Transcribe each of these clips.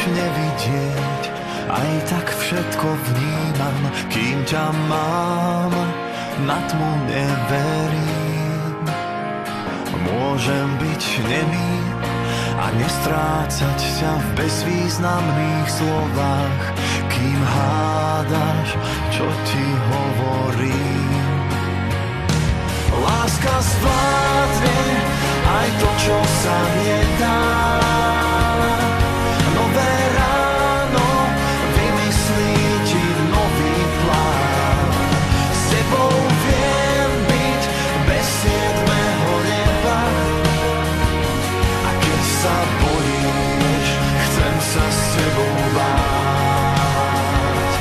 nevidieť, aj tak všetko vnímam, kým ťa mám, na tmu neverím. Môžem byť nemý a nestrácať sa v bezvýznamných slovách, kým hádaš, čo ti hovorím. Láska zvládne aj to, čo sa nedá. Nové ráno vymyslí ti nový plán. S tebou viem byť bez siedmeho neba. A keď sa bojíš, chcem sa s tebou báť.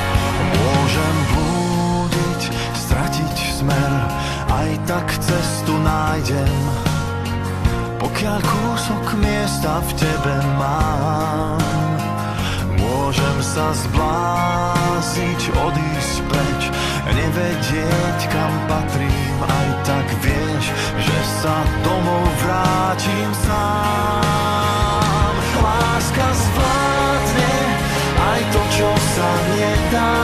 Môžem blúdiť, stratiť smer, aj tak cestu nájdem. Pokiaľ kúsok miesta v tebe mám, môžem sa zbláziť, odísť preč, nevedieť, kam patrím. Aj tak vieš, že sa domov vrátim sám. Láska zvládne aj to, čo sa nedá.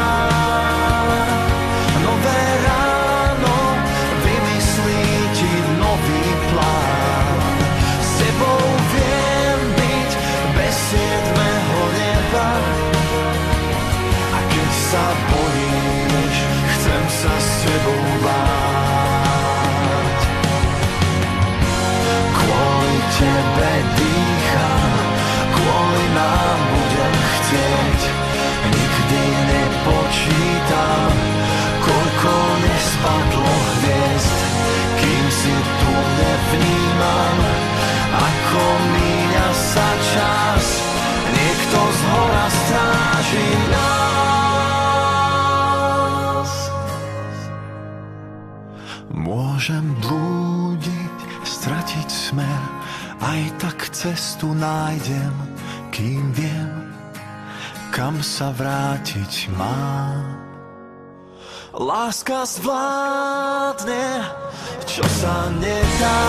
Nové ráno vymyslí ti nový plán. S tebou viem byť bez siedmeho neba. A keď sa bojíš, chcem sa s tebou báť. Kvôli tebe dýcham, kvôli nám budem chcieť. Nikdy nepočítam, koľko nespadlo hviezd, kým si tu nevnímam, ako míňa sa čas. Niekto zhora stráži nás. Môžem blúdiť, stratiť smer, aj tak cestu nájdem, kým viem, kam sa vrátiť mám. Láska zvládne, čo sa nedá.